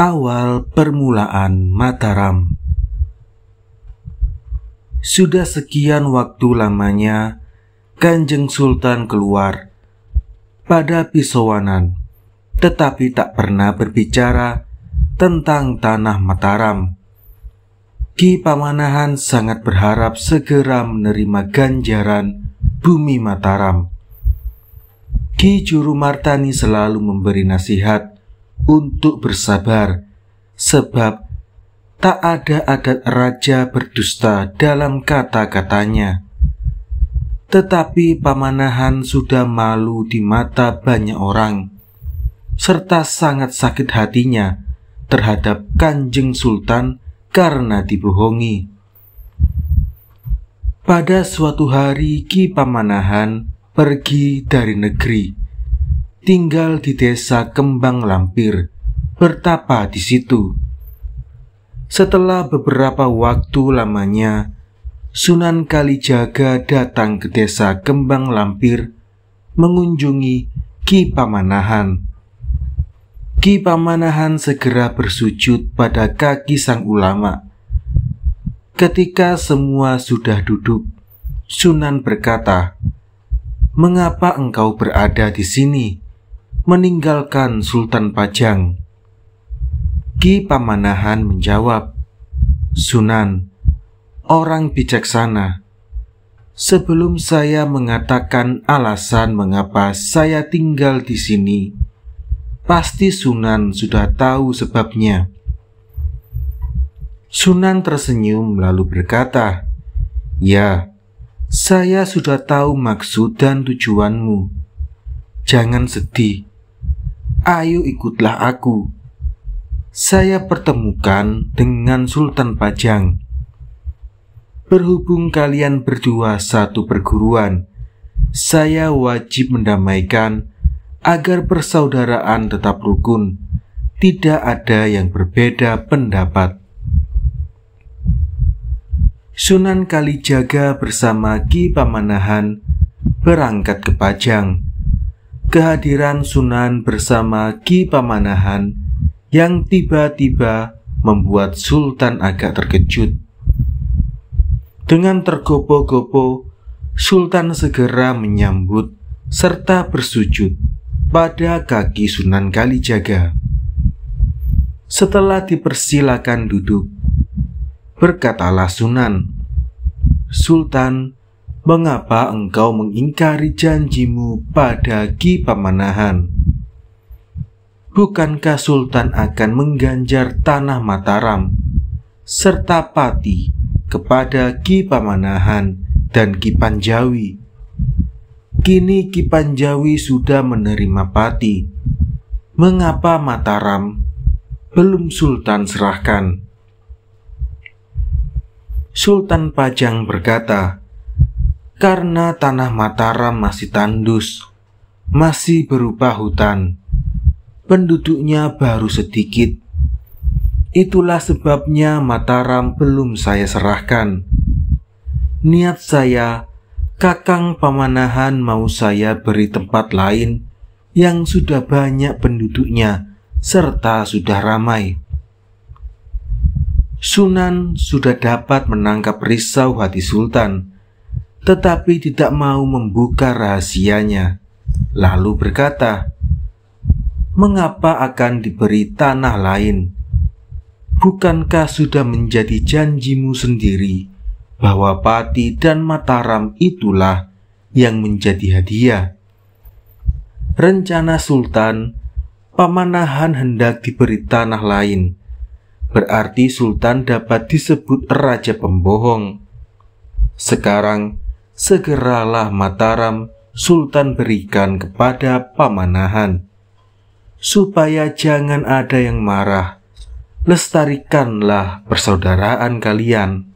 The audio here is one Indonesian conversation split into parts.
Awal permulaan Mataram. Sudah sekian waktu lamanya Kanjeng Sultan keluar pada pisauanan, tetapi tak pernah berbicara tentang tanah Mataram. Ki Pamanahan sangat berharap segera menerima ganjaran bumi Mataram. Ki Jurumartani selalu memberi nasihat untuk bersabar, sebab tak ada adat raja berdusta dalam kata-katanya. Tetapi Pamanahan sudah malu di mata banyak orang, serta sangat sakit hatinya terhadap Kanjeng Sultan karena dibohongi. Pada suatu hari Ki Pamanahan pergi dari negeri, tinggal di desa Kembang Lampir, bertapa di situ. Setelah beberapa waktu lamanya, Sunan Kalijaga datang ke desa Kembang Lampir mengunjungi Ki Pamanahan. Ki Pamanahan segera bersujud pada kaki sang ulama. Ketika semua sudah duduk, Sunan berkata, "Mengapa engkau berada di sini, meninggalkan Sultan Pajang?" Ki Pamanahan menjawab, "Sunan, orang bijaksana, sebelum saya mengatakan alasan mengapa saya tinggal di sini, pasti Sunan sudah tahu sebabnya." Sunan tersenyum lalu berkata, "Ya, saya sudah tahu maksud dan tujuanmu. Jangan sedih. Ayo ikutlah aku. Saya pertemukan dengan Sultan Pajang. Berhubung kalian berdua satu perguruan, saya wajib mendamaikan agar persaudaraan tetap rukun, tidak ada yang berbeda pendapat." Sunan Kalijaga bersama Ki Pamanahan berangkat ke Pajang. Kehadiran Sunan bersama Ki Pamanahan yang tiba-tiba membuat Sultan agak terkejut. Dengan tergopoh-gopoh, Sultan segera menyambut serta bersujud pada kaki Sunan Kalijaga. Setelah dipersilakan duduk, berkatalah Sunan, "Sultan, mengapa engkau mengingkari janjimu pada Ki Pamanahan? Bukankah Sultan akan mengganjar tanah Mataram serta pati kepada Ki Pamanahan dan Ki Panjawi? Kini Ki Panjawi sudah menerima pati. Mengapa Mataram belum Sultan serahkan?" Sultan Pajang berkata, "Karena tanah Mataram masih tandus, masih berupa hutan, penduduknya baru sedikit. Itulah sebabnya Mataram belum saya serahkan. Niat saya, Kakang Pamanahan mau saya beri tempat lain yang sudah banyak penduduknya serta sudah ramai." Sunan sudah dapat menangkap risau hati Sultan, tetapi tidak mau membuka rahasianya, lalu berkata, "Mengapa akan diberi tanah lain? Bukankah sudah menjadi janjimu sendiri bahwa Pati dan Mataram itulah yang menjadi hadiah?" Rencana Sultan, Pamanahan hendak diberi tanah lain. Berarti Sultan dapat disebut raja pembohong. Sekarang, segeralah Mataram Sultan berikan kepada Pamanahan, supaya jangan ada yang marah. Lestarikanlah persaudaraan kalian.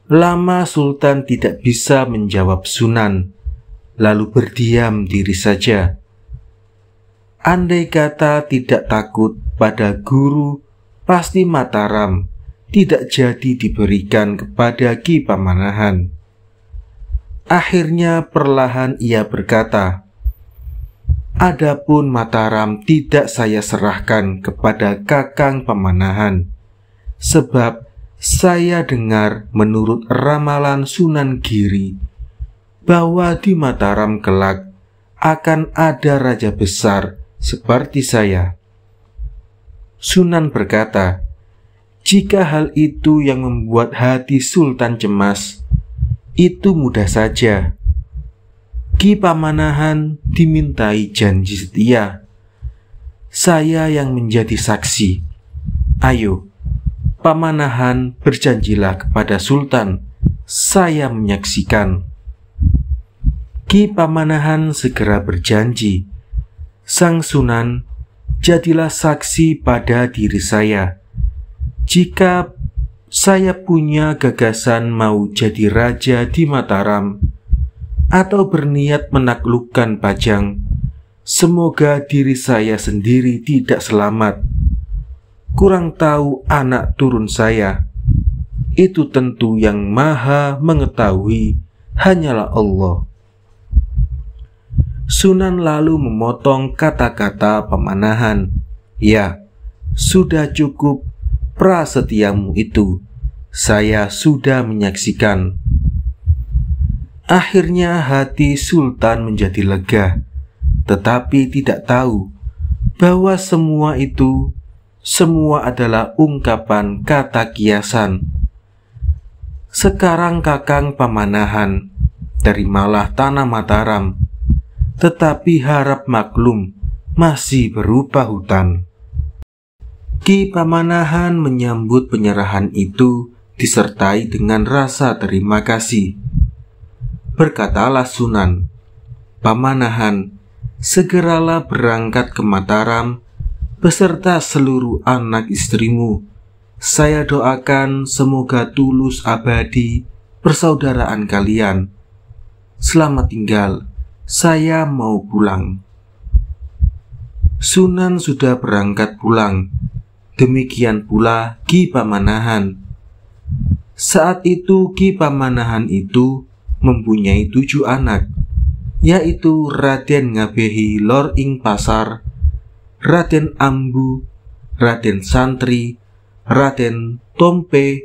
Lama Sultan tidak bisa menjawab Sunan, lalu berdiam diri saja. Andai kata tidak takut pada guru, pasti Mataram tidak jadi diberikan kepada Ki Pamanahan. Akhirnya perlahan ia berkata, Adapun Mataram tidak saya serahkan kepada Kakang Pamanahan, sebab saya dengar menurut ramalan Sunan Giri bahwa di Mataram kelak akan ada raja besar seperti saya. Sunan berkata, jika hal itu yang membuat hati Sultan cemas, itu mudah saja. Ki Pamanahan dimintai janji setia. Saya yang menjadi saksi. Ayo, Pamanahan berjanjilah kepada Sultan, saya menyaksikan. Ki Pamanahan segera berjanji. Sang Sunan, jadilah saksi pada diri saya. Jika saya punya gagasan mau jadi raja di Mataram, atau berniat menaklukkan Pajang, semoga diri saya sendiri tidak selamat. Kurang tahu anak turun saya. Itu tentu yang maha mengetahui hanyalah Allah. Sunan lalu memotong kata-kata Pamanahan. Ya, sudah cukup prasetyamu itu. Saya sudah menyaksikan. Akhirnya hati Sultan menjadi lega, tetapi tidak tahu bahwa semua adalah ungkapan kata kiasan. Sekarang Kakang Pamanahan, terimalah tanah Mataram, tetapi harap maklum masih berupa hutan. Ki Pamanahan menyambut penyerahan itu disertai dengan rasa terima kasih. Berkatalah Sunan, Pamanahan, segeralah berangkat ke Mataram beserta seluruh anak istrimu. Saya doakan semoga tulus abadi persaudaraan kalian. Selamat tinggal, saya mau pulang. Sunan sudah berangkat pulang. Demikian pula Ki Pamanahan. Saat itu Ki Pamanahan itu mempunyai 7 anak, yaitu Raden Ngabehi Lor ing Pasar, Raden Ambu, Raden Santri, Raden Tompe,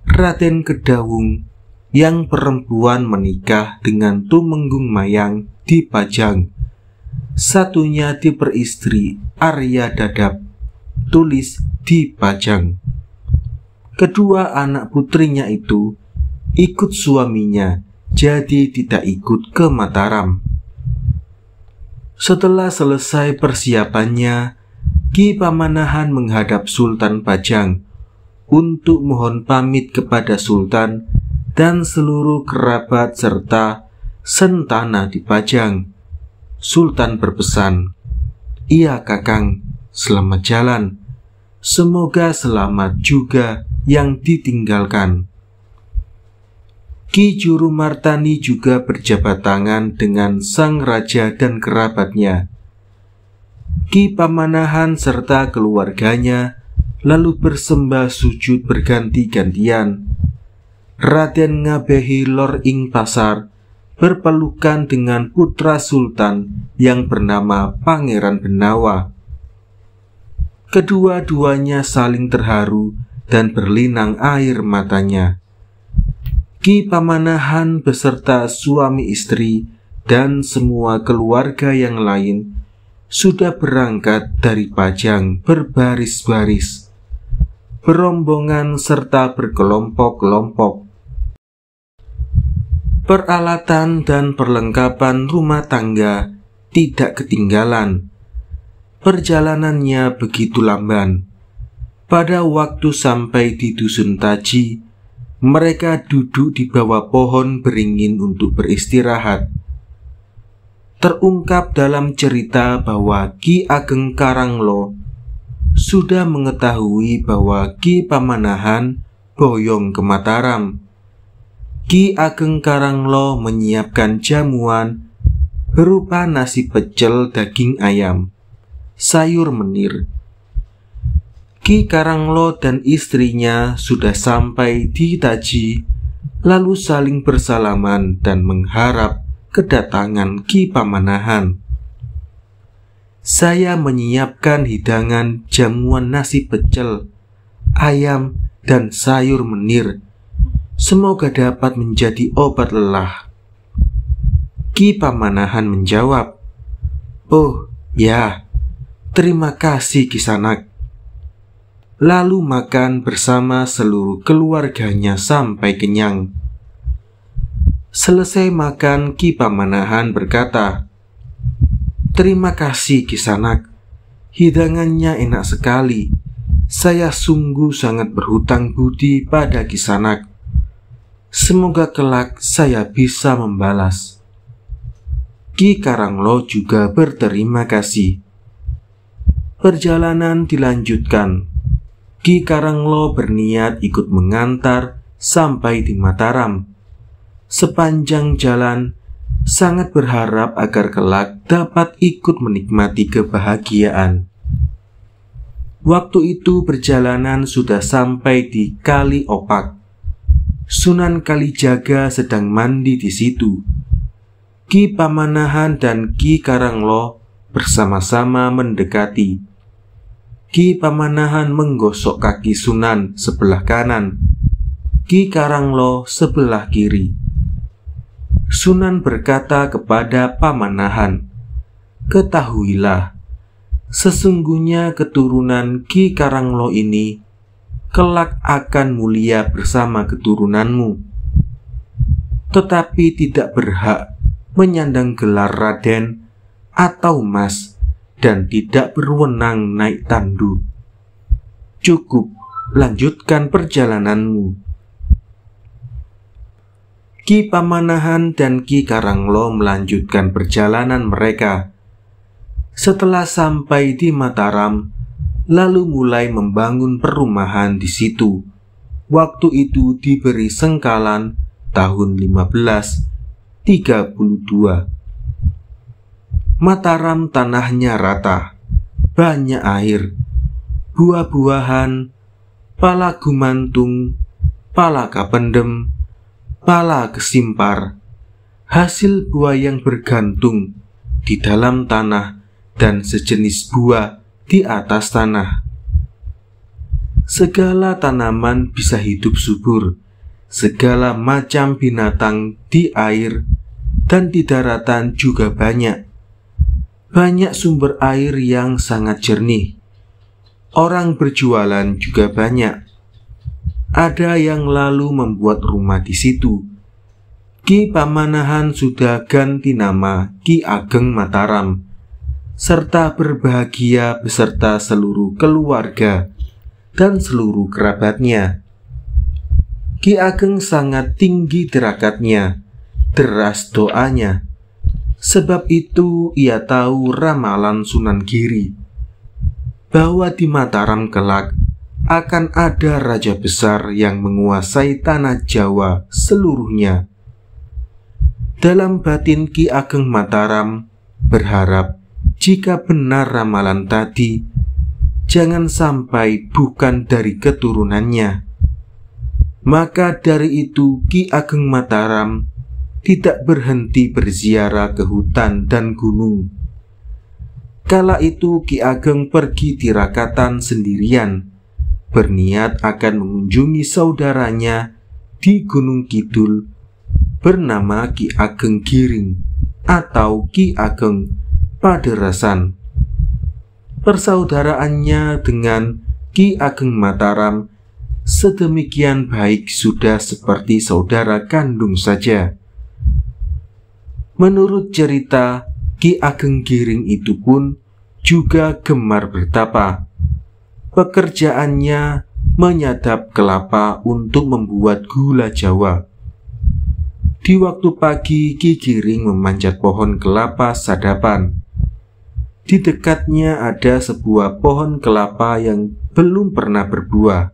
Raden Kedawung, yang perempuan menikah dengan Tumenggung Mayang di Pajang. Satunya diperistri Arya Dadap, tulis di Pajang. Kedua anak putrinya itu ikut suaminya, jadi tidak ikut ke Mataram. Setelah selesai persiapannya, Ki Pamanahan menghadap Sultan Pajang untuk mohon pamit kepada Sultan dan seluruh kerabat serta sentana di Pajang. Sultan berpesan, "Iya Kakang, selamat jalan. Semoga selamat juga yang ditinggalkan." Ki Jurumartani juga berjabat tangan dengan sang raja dan kerabatnya. Ki Pamanahan serta keluarganya lalu bersembah sujud berganti-gantian. Raden Ngabehi Lor ing Pasar berpelukan dengan putra sultan yang bernama Pangeran Benawa. Kedua-duanya saling terharu dan berlinang air matanya. Ki Pamanahan beserta suami istri dan semua keluarga yang lain sudah berangkat dari Pajang berbaris-baris, berombongan serta berkelompok-kelompok. Peralatan dan perlengkapan rumah tangga tidak ketinggalan. Perjalanannya begitu lamban. Pada waktu sampai di Dusun Taji, mereka duduk di bawah pohon beringin untuk beristirahat. Terungkap dalam cerita bahwa Ki Ageng Karanglo sudah mengetahui bahwa Ki Pamanahan boyong ke Mataram. Ki Ageng Karanglo menyiapkan jamuan berupa nasi pecel daging ayam, sayur menir. Ki Karanglo dan istrinya sudah sampai di Taji, lalu saling bersalaman dan mengharap kedatangan Ki Pamanahan. saya menyiapkan hidangan jamuan nasi pecel, ayam, dan sayur menir. Semoga dapat menjadi obat lelah. Ki Pamanahan menjawab, "Oh ya, terima kasih Kisanak." Lalu makan bersama seluruh keluarganya sampai kenyang. Selesai makan, Ki Pamanahan berkata, "Terima kasih Kisanak, hidangannya enak sekali. Saya sungguh sangat berhutang budi pada Kisanak. Semoga kelak saya bisa membalas." Ki Karanglo juga berterima kasih. Perjalanan dilanjutkan. Ki Karanglo berniat ikut mengantar sampai di Mataram. Sepanjang jalan, sangat berharap agar kelak dapat ikut menikmati kebahagiaan. Waktu itu perjalanan sudah sampai di Kali Opak. Sunan Kalijaga sedang mandi di situ. Ki Pamanahan dan Ki Karanglo bersama-sama mendekati. Ki Pamanahan menggosok kaki Sunan sebelah kanan, Ki Karanglo sebelah kiri. Sunan berkata kepada Pamanahan, "Ketahuilah, sesungguhnya keturunan Ki Karanglo ini kelak akan mulia bersama keturunanmu, tetapi tidak berhak menyandang gelar Raden atau Mas dan tidak berwenang naik tandu. Cukup, lanjutkan perjalananmu." Ki Pamanahan dan Ki Karanglo melanjutkan perjalanan mereka. Setelah sampai di Mataram, lalu mulai membangun perumahan di situ. Waktu itu diberi sengkalan tahun 1532. Mataram tanahnya rata, banyak air, buah-buahan, pala gumantung, pala kapendem, pala kesimpar, hasil buah yang bergantung di dalam tanah dan sejenis buah di atas tanah. Segala tanaman bisa hidup subur, segala macam binatang di air dan di daratan juga banyak. Banyak sumber air yang sangat jernih. Orang berjualan juga banyak. Ada yang lalu membuat rumah di situ. Ki Pamanahan sudah ganti nama Ki Ageng Mataram, serta berbahagia beserta seluruh keluarga dan seluruh kerabatnya. Ki Ageng sangat tinggi derakatnya, deras doanya. Sebab itu ia tahu ramalan Sunan Giri, bahwa di Mataram kelak akan ada raja besar yang menguasai tanah Jawa seluruhnya. Dalam batin Ki Ageng Mataram berharap jika benar ramalan tadi, jangan sampai bukan dari keturunannya. Maka dari itu Ki Ageng Mataram tidak berhenti berziarah ke hutan dan gunung. Kala itu Ki Ageng pergi tirakatan sendirian, berniat akan mengunjungi saudaranya di Gunung Kidul bernama Ki Ageng Giring atau Ki Ageng Paderasan. Persaudaraannya dengan Ki Ageng Mataram sedemikian baik sudah seperti saudara kandung saja. Menurut cerita, Ki Ageng Giring itu pun juga gemar bertapa. Pekerjaannya menyadap kelapa untuk membuat gula Jawa. Di waktu pagi, Ki Giring memanjat pohon kelapa sadapan. Di dekatnya ada sebuah pohon kelapa yang belum pernah berbuah.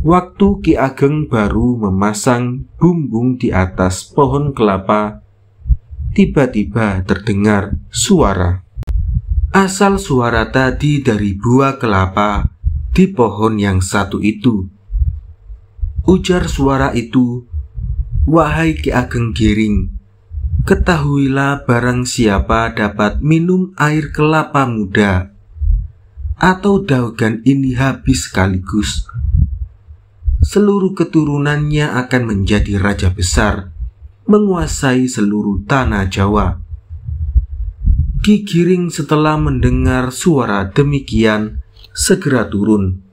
Waktu Ki Ageng baru memasang bumbung di atas pohon kelapa, tiba-tiba terdengar suara. Asal suara tadi dari buah kelapa di pohon yang satu itu. Ujar suara itu, "Wahai Ki Ageng Giring, Ketahuilah barang siapa dapat minum air kelapa muda atau daugan ini habis sekaligus, seluruh keturunannya akan menjadi raja besar, menguasai seluruh tanah Jawa. Ki Giring setelah mendengar suara demikian segera turun.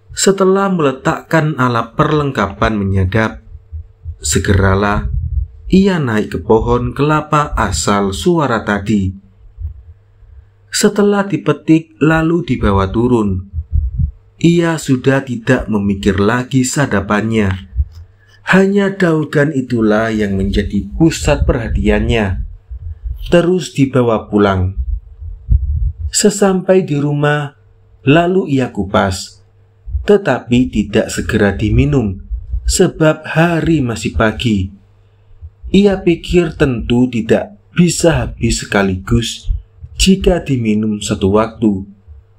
Setelah meletakkan alat perlengkapan menyadap, segeralah ia naik ke pohon kelapa asal suara tadi. Setelah dipetik lalu dibawa turun, ia sudah tidak memikir lagi sadapannya. Hanya daugan itulah yang menjadi pusat perhatiannya. Terus dibawa pulang. Sesampai di rumah, lalu ia kupas, tetapi tidak segera diminum, sebab hari masih pagi. Ia pikir tentu tidak bisa habis sekaligus jika diminum satu waktu,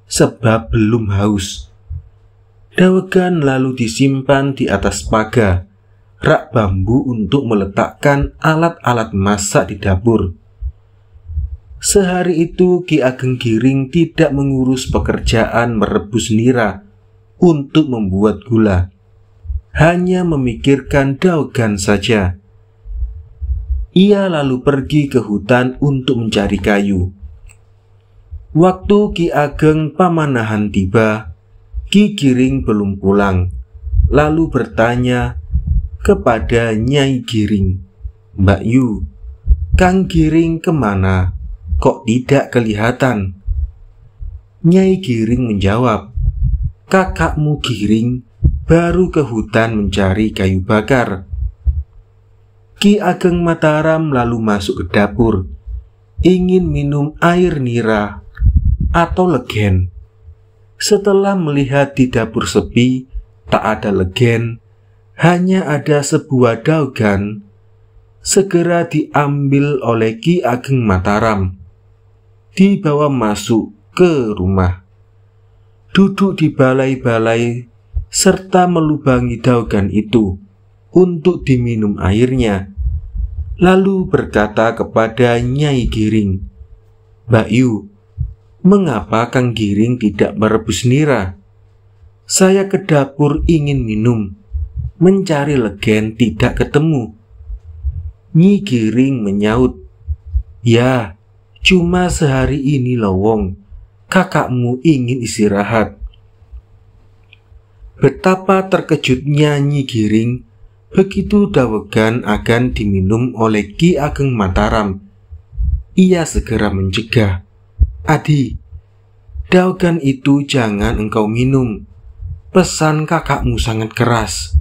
sebab belum haus. Daugan lalu disimpan di atas paga, rak bambu untuk meletakkan alat-alat masak di dapur. Sehari itu Ki Ageng Giring tidak mengurus pekerjaan merebus nira untuk membuat gula, hanya memikirkan daugan saja. Ia lalu pergi ke hutan untuk mencari kayu. Waktu Ki Ageng Pamanahan tiba, Ki Giring belum pulang, lalu bertanya kepada Nyai Giring, "Mbak Yu, Kang Giring kemana? Kok tidak kelihatan?" Nyai Giring menjawab, "Kakakmu Giring baru ke hutan mencari kayu bakar." Ki Ageng Mataram lalu masuk ke dapur, ingin minum air nira atau legen. Setelah melihat di dapur sepi, tak ada legen, hanya ada sebuah daugan, segera diambil oleh Ki Ageng Mataram, dibawa masuk ke rumah, duduk di balai-balai serta melubangi daugan itu untuk diminum airnya. Lalu berkata kepada Nyai Giring, "Mbak Yu, mengapa Kang Giring tidak merebus nira? Saya ke dapur ingin minum, mencari legen tidak ketemu." Nyi Giring menyaut, "Ya, cuma sehari ini lowong, kakakmu ingin istirahat." Betapa terkejutnya Nyi Giring begitu daugan akan diminum oleh Ki Ageng Mataram. Ia segera mencegah, "Adi, daugan itu jangan engkau minum. Pesan kakakmu sangat keras.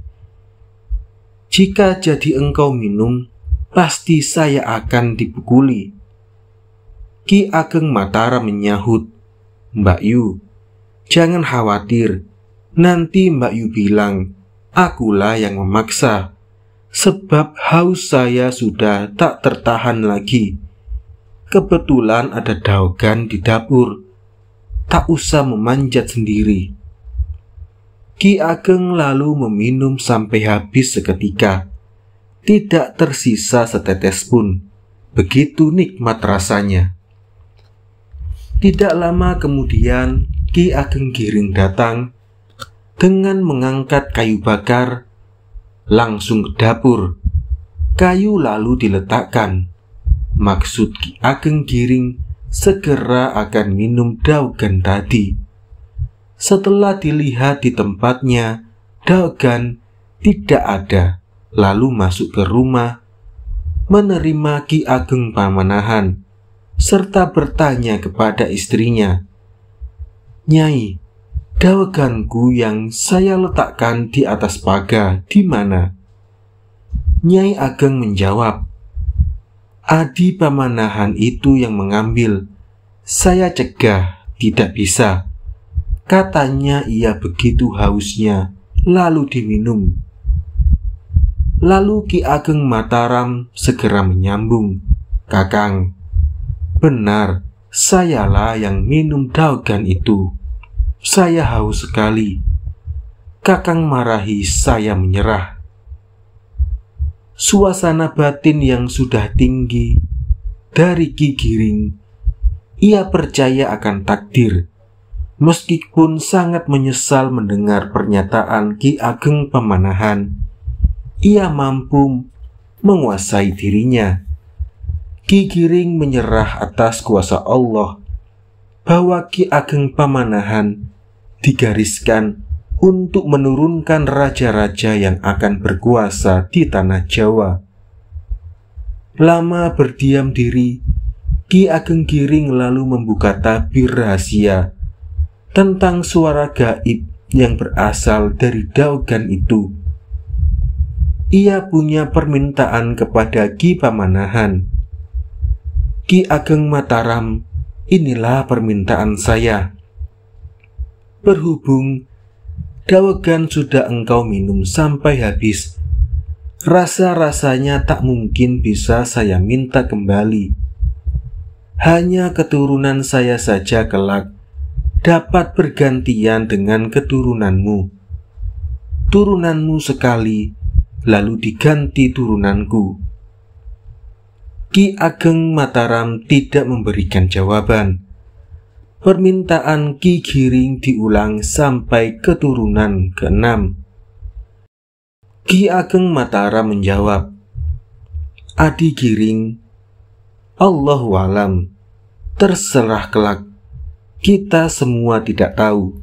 Jika jadi engkau minum, pasti saya akan dipukuli." Ki Ageng Mataram menyahut, "Mbak Yu, jangan khawatir. Nanti Mbak Yu bilang akulah yang memaksa, sebab haus saya sudah tak tertahan lagi. Kebetulan ada daugan di dapur, tak usah memanjat sendiri." Ki Ageng lalu meminum sampai habis seketika, tidak tersisa setetes pun. Begitu nikmat rasanya. Tidak lama kemudian Ki Ageng Giring datang dengan mengangkat kayu bakar, langsung ke dapur. Kayu lalu diletakkan. Maksud Ki Ageng Giring segera akan minum daugan tadi. Setelah dilihat di tempatnya, daugan tidak ada, lalu masuk ke rumah, menerima Ki Ageng Pamanahan, serta bertanya kepada istrinya, "Nyai, dauganku yang saya letakkan di atas paga di mana?" Nyai Ageng menjawab, "Adi Pamanahan itu yang mengambil. Saya cegah, tidak bisa. Katanya ia begitu hausnya, lalu diminum." Lalu Ki Ageng Mataram segera menyambung, "Kakang, benar, sayalah yang minum daugan itu. Saya haus sekali. Kakang marahi saya menyerah." suasana batin yang sudah tinggi dari Ki Giring, ia percaya akan takdir, meskipun sangat menyesal mendengar pernyataan Ki Ageng Pamanahan. Ia mampu menguasai dirinya. Ki Giring menyerah atas kuasa Allah, bahwa Ki Ageng Pamanahan digariskan untuk menurunkan raja-raja yang akan berkuasa di tanah Jawa. Lama berdiam diri, Ki Ageng Giring lalu membuka tabir rahasia tentang suara gaib yang berasal dari Daogan itu. Ia punya permintaan kepada Ki Pamanahan. Ki Ageng Mataram, inilah permintaan saya. Berhubung Daogan sudah engkau minum sampai habis, rasa-rasanya tak mungkin bisa saya minta kembali. Hanya keturunan saya saja kelak dapat bergantian dengan keturunanmu. Turunanmu sekali, lalu diganti turunanku. Ki Ageng Mataram tidak memberikan jawaban. Permintaan Ki Giring diulang sampai keturunan ke-6. Ki Ageng Mataram menjawab, Adi Giring, Allahu alam, terserah kelak, kita semua tidak tahu.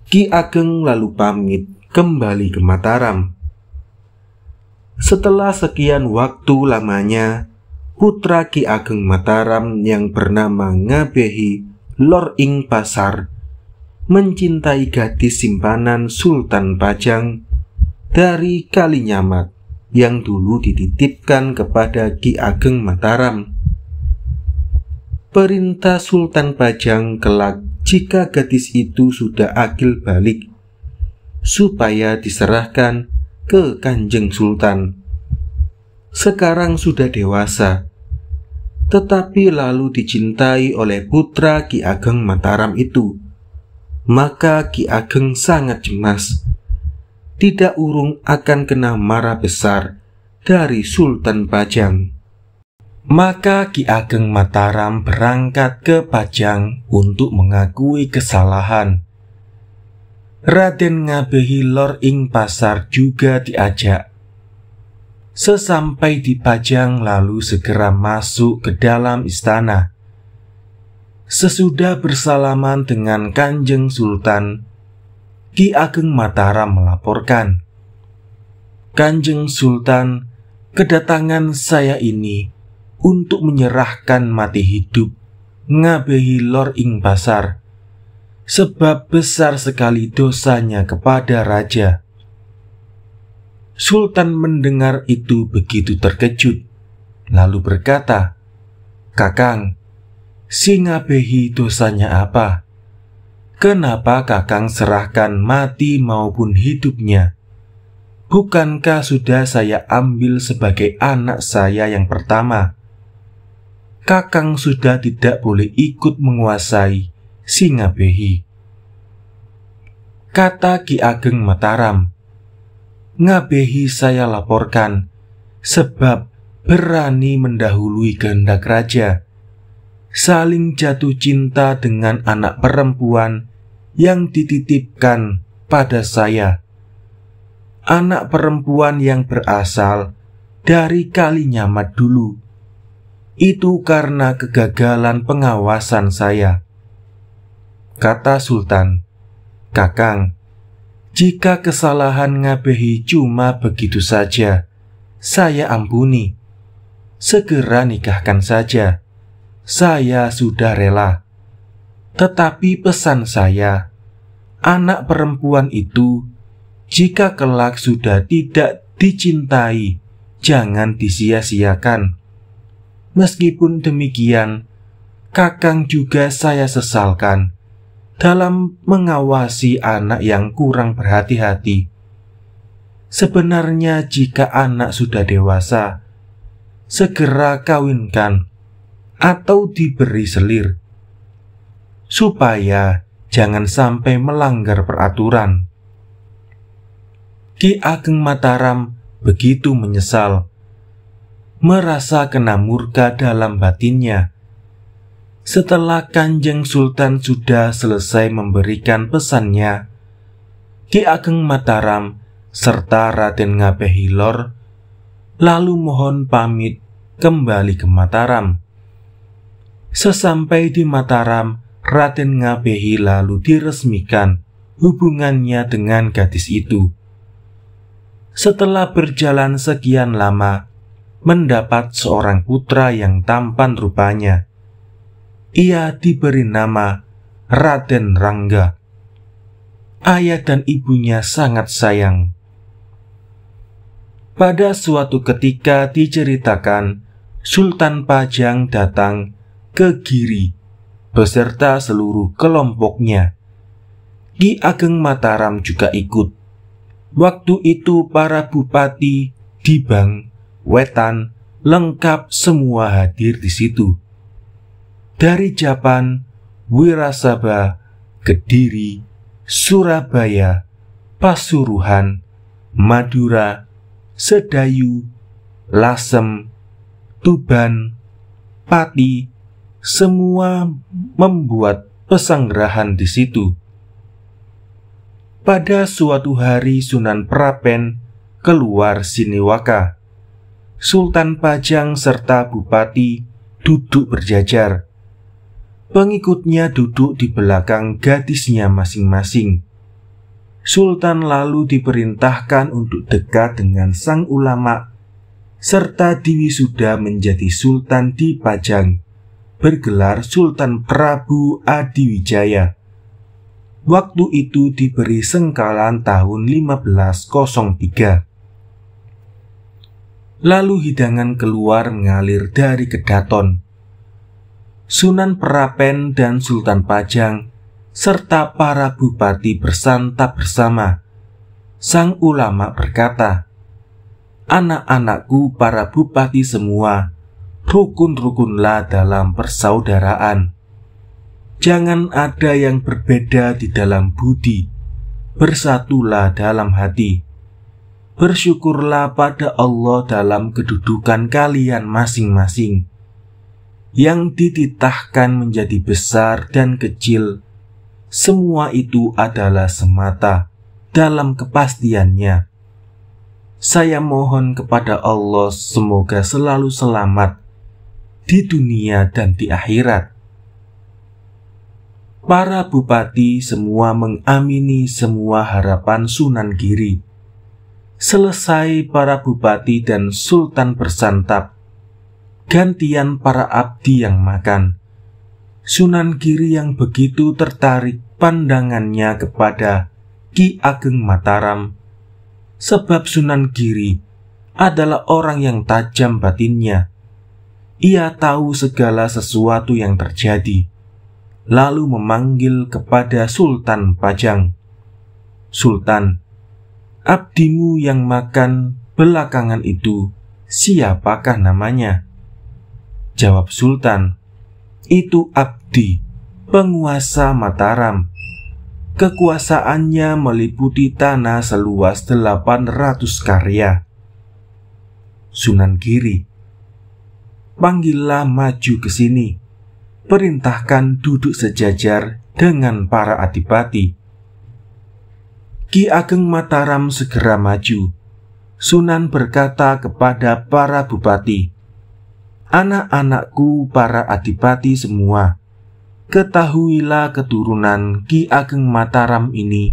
Ki Ageng lalu pamit kembali ke Mataram. Setelah sekian waktu lamanya, putra Ki Ageng Mataram yang bernama Ngabehi Lor Ing Pasar mencintai gadis simpanan Sultan Pajang dari Kalinyamat yang dulu dititipkan kepada Ki Ageng Mataram. Perintah Sultan Pajang kelak jika gadis itu sudah akil balik, supaya diserahkan ke Kanjeng Sultan. Sekarang sudah dewasa, tetapi lalu dicintai oleh putra Ki Ageng Mataram itu. Maka Ki Ageng sangat cemas, tidak urung akan kena marah besar dari Sultan Pajang. Maka Ki Ageng Mataram berangkat ke Pajang untuk mengakui kesalahan. Raden Ngabehi Lor Ing Pasar juga diajak. Sesampai di Pajang lalu segera masuk ke dalam istana. Sesudah bersalaman dengan Kanjeng Sultan, Ki Ageng Mataram melaporkan, Kanjeng Sultan, kedatangan saya ini untuk menyerahkan mati hidup Ngabehi Lor Ing Pasar, sebab besar sekali dosanya kepada raja. Sultan mendengar itu begitu terkejut, lalu berkata, Kakang, si Ngabehi dosanya apa? Kenapa Kakang serahkan mati maupun hidupnya? Bukankah sudah saya ambil sebagai anak saya yang pertama? Kakang sudah tidak boleh ikut menguasai si Ngabehi. Kata Ki Ageng Mataram, Ngabehi saya laporkan, sebab berani mendahului kehendak raja, saling jatuh cinta dengan anak perempuan yang dititipkan pada saya. Anak perempuan yang berasal dari Kalinyamat dulu. Itu karena kegagalan pengawasan saya. Kata Sultan, Kakang, jika kesalahan Ngabehi cuma begitu saja, saya ampuni. Segera nikahkan saja. Saya sudah rela. Tetapi pesan saya, anak perempuan itu, jika kelak sudah tidak dicintai, jangan disia-siakan. Meskipun demikian, Kakang juga saya sesalkan dalam mengawasi anak yang kurang berhati-hati. Sebenarnya jika anak sudah dewasa, segera kawinkan atau diberi selir, supaya jangan sampai melanggar peraturan. Ki Ageng Mataram begitu menyesal, merasa kena murka dalam batinnya. Setelah Kanjeng Sultan sudah selesai memberikan pesannya, Ki Ageng Mataram serta Raden Ngabehilor lalu mohon pamit kembali ke Mataram. Sesampai di Mataram, Raden Ngabehi lalu diresmikan hubungannya dengan gadis itu. Setelah berjalan sekian lama, mendapat seorang putra yang tampan rupanya. Ia diberi nama Raden Rangga. Ayah dan ibunya sangat sayang. Pada suatu ketika diceritakan, Sultan Pajang datang ke Giri beserta seluruh kelompoknya. Ki Ageng Mataram juga ikut. Waktu itu para bupati, Dibang, Wetan, lengkap semua hadir di situ. Dari Japan, Wirasaba, Kediri, Surabaya, Pasuruan, Madura, Sedayu, Lasem, Tuban, Pati, semua membuat pesanggrahan di situ. Pada suatu hari Sunan Prapen keluar Siniwaka. Sultan Pajang serta bupati duduk berjajar. Pengikutnya duduk di belakang gadisnya masing-masing. Sultan lalu diperintahkan untuk dekat dengan sang ulama serta diwisuda menjadi sultan di Pajang, bergelar Sultan Prabu Adiwijaya. Waktu itu diberi sengkalan tahun 1503. Lalu hidangan keluar mengalir dari Kedaton. Sunan Prapen dan Sultan Pajang serta para bupati bersantap bersama. Sang ulama berkata, "Anak-anakku para bupati semua, rukun-rukunlah dalam persaudaraan. Jangan ada yang berbeda di dalam budi, bersatulah dalam hati. Bersyukurlah pada Allah dalam kedudukan kalian masing-masing. Yang dititahkan menjadi besar dan kecil, semua itu adalah semata dalam kepastiannya. Saya mohon kepada Allah semoga selalu selamat di dunia dan di akhirat." Para bupati semua mengamini semua harapan Sunan Giri. Selesai para bupati dan sultan bersantap, gantian para abdi yang makan. Sunan Giri yang begitu tertarik pandangannya kepada Ki Ageng Mataram, sebab Sunan Giri adalah orang yang tajam batinnya. Ia tahu segala sesuatu yang terjadi. Lalu memanggil kepada Sultan Pajang, "Sultan, abdimu yang makan belakangan itu siapakah namanya?" Jawab Sultan, "Itu abdi, penguasa Mataram. Kekuasaannya meliputi tanah seluas 800 karya." Sunan Giri, "Panggillah maju ke sini. Perintahkan duduk sejajar dengan para adipati." Ki Ageng Mataram segera maju. Sunan berkata kepada para bupati, "Anak-anakku para adipati semua, ketahuilah keturunan Ki Ageng Mataram ini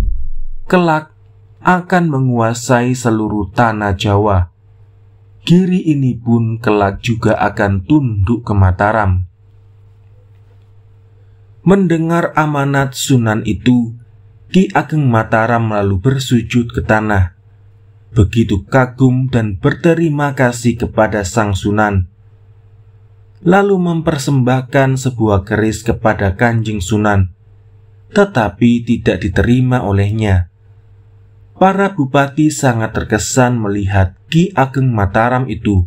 kelak akan menguasai seluruh tanah Jawa. Giri ini pun kelak juga akan tunduk ke Mataram." Mendengar amanat Sunan itu, Ki Ageng Mataram lalu bersujud ke tanah, begitu kagum dan berterima kasih kepada sang Sunan. Lalu mempersembahkan sebuah keris kepada Kanjeng Sunan, tetapi tidak diterima olehnya. Para bupati sangat terkesan melihat Ki Ageng Mataram itu.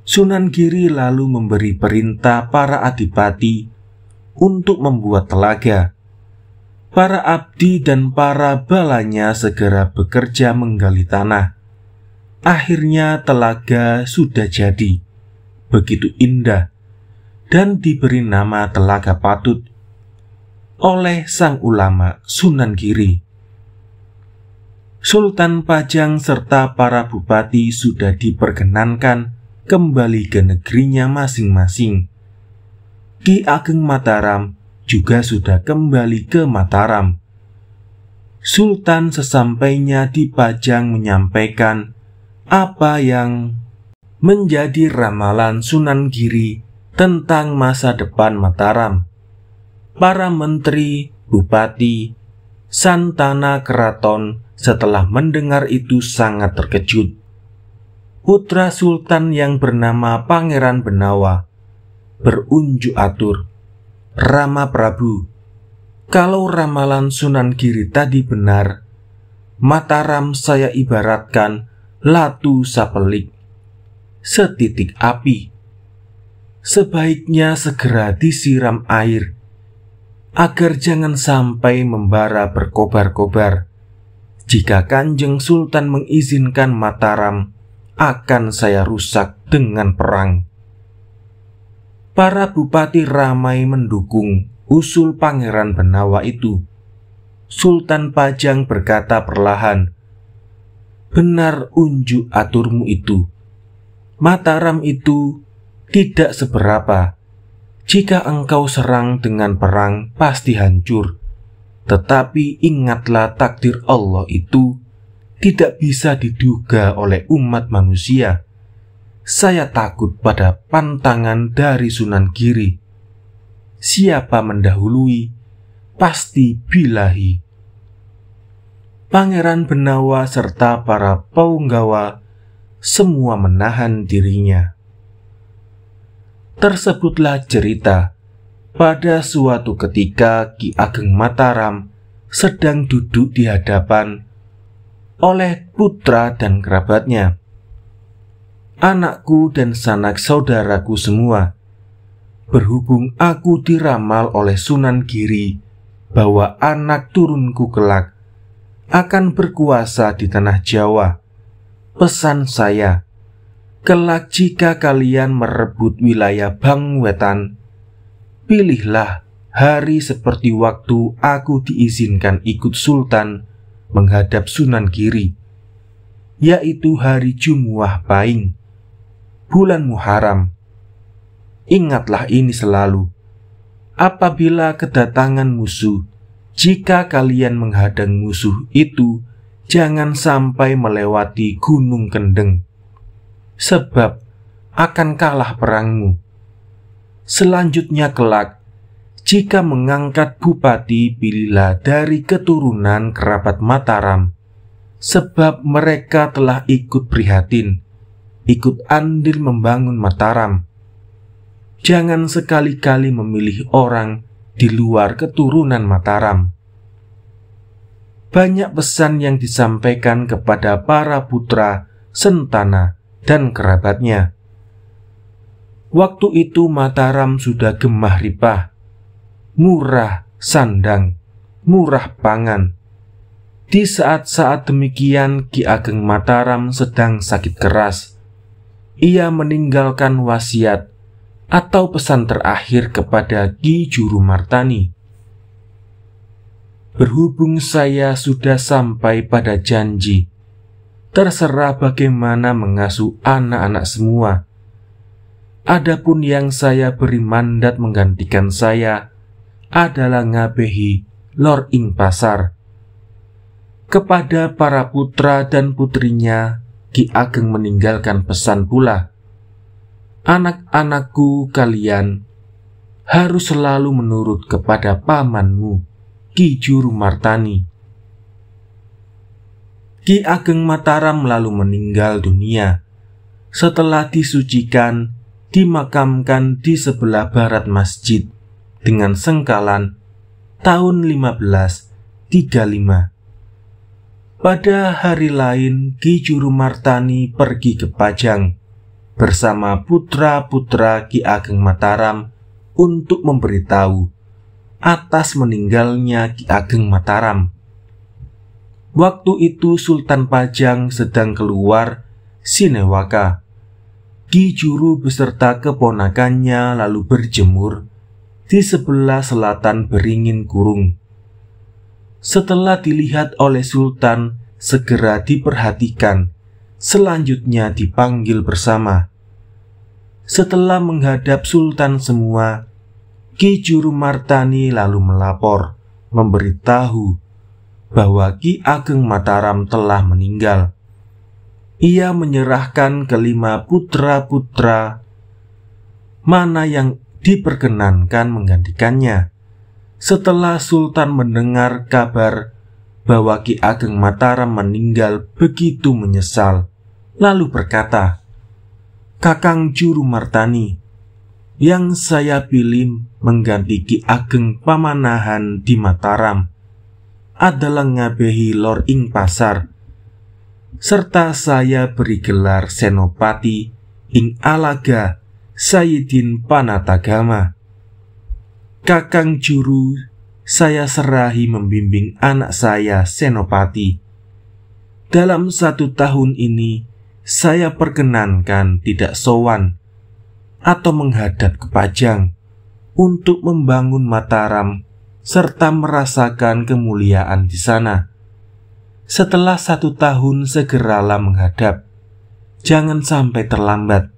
Sunan Giri lalu memberi perintah para adipati untuk membuat telaga. Para abdi dan para balanya segera bekerja menggali tanah. Akhirnya telaga sudah jadi, begitu indah, dan diberi nama Telaga Patut oleh sang ulama Sunan Giri. Sultan Pajang serta para bupati sudah diperkenankan kembali ke negerinya masing-masing. Ki Ageng Mataram juga sudah kembali ke Mataram. Sultan sesampainya di Pajang menyampaikan apa yang menjadi ramalan Sunan Giri tentang masa depan Mataram. Para menteri, bupati, santana keraton setelah mendengar itu sangat terkejut. Putra Sultan yang bernama Pangeran Benawa berunjuk atur, "Rama Prabu, kalau ramalan Sunan Giri tadi benar, Mataram saya ibaratkan latu sapelik, setitik api. Sebaiknya segera disiram air, agar jangan sampai membara berkobar-kobar. Jika Kanjeng Sultan mengizinkan Mataram, akan saya rusak dengan perang." Para bupati ramai mendukung usul Pangeran Benawa itu. Sultan Pajang berkata perlahan, "Benar unjuk aturmu itu. Mataram itu tidak seberapa. Jika engkau serang dengan perang, pasti hancur. Tetapi ingatlah takdir Allah itu tidak bisa diduga oleh umat manusia. Saya takut pada pantangan dari Sunan Giri. Siapa mendahului, pasti bilahi." Pangeran Benawa serta para Paunggawa semua menahan dirinya. Tersebutlah cerita pada suatu ketika Ki Ageng Mataram sedang duduk di hadapan oleh putra dan kerabatnya. "Anakku dan sanak saudaraku semua, berhubung aku diramal oleh Sunan Giri bahwa anak turunku kelak akan berkuasa di tanah Jawa, pesan saya, kelak jika kalian merebut wilayah Bangwetan, pilihlah hari seperti waktu aku diizinkan ikut Sultan menghadap Sunan Giri, yaitu hari Jumuah Pahing, bulan Muharram. Ingatlah ini selalu. Apabila kedatangan musuh, jika kalian menghadang musuh itu, jangan sampai melewati Gunung Kendeng, sebab akan kalah perangmu. Selanjutnya kelak, jika mengangkat bupati, pilihlah dari keturunan kerabat Mataram, sebab mereka telah ikut prihatin, ikut andil membangun Mataram. Jangan sekali-kali memilih orang di luar keturunan Mataram." Banyak pesan yang disampaikan kepada para putra, sentana, dan kerabatnya. Waktu itu Mataram sudah gemah ripah, murah sandang, murah pangan. Di saat-saat demikian Ki Ageng Mataram sedang sakit keras. Ia meninggalkan wasiat atau pesan terakhir kepada Ki Juru Martani. "Berhubung saya sudah sampai pada janji, terserah bagaimana mengasuh anak-anak semua. Adapun yang saya beri mandat menggantikan saya adalah ngabehi Lor ing pasar." Kepada para putra dan putrinya, Ki Ageng meninggalkan pesan pula, "Anak-anakku kalian harus selalu menurut kepada pamanmu, Ki Juru Martani." Ki Ageng Mataram lalu meninggal dunia. Setelah disucikan, dimakamkan di sebelah barat masjid dengan sengkalan tahun 1535. Pada hari lain, Ki Juru Martani pergi ke Pajang bersama putra-putra Ki Ageng Mataram untuk memberitahu atas meninggalnya Ki Ageng Mataram. Waktu itu Sultan Pajang sedang keluar Sinewaka. Ki Juru beserta keponakannya lalu berjemur di sebelah selatan Beringin Kurung. Setelah dilihat oleh Sultan, segera diperhatikan, selanjutnya dipanggil bersama. Setelah menghadap Sultan semua, Ki Juru Martani lalu melapor, memberitahu bahwa Ki Ageng Mataram telah meninggal. Ia menyerahkan kelima putra-putra mana yang diperkenankan menggantikannya. Setelah Sultan mendengar kabar bahwa Ki Ageng Mataram meninggal, begitu menyesal, lalu berkata, "Kakang Juru Martani, yang saya pilih mengganti Ki Ageng Pamanahan di Mataram adalah Ngabehi Lor Ing Pasar, serta saya beri gelar Senopati ing Alaga Sayyidin Panatagama. Kakang Juru saya serahi membimbing anak saya Senopati. Dalam 1 tahun ini saya perkenankan tidak sowan atau menghadap ke Pajang untuk membangun Mataram serta merasakan kemuliaan di sana. Setelah 1 tahun segeralah menghadap, jangan sampai terlambat."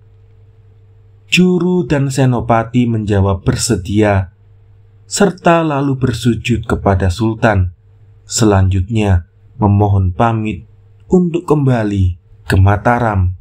Juru dan Senopati menjawab bersedia, serta lalu bersujud kepada Sultan. Selanjutnya memohon pamit untuk kembali ke Mataram.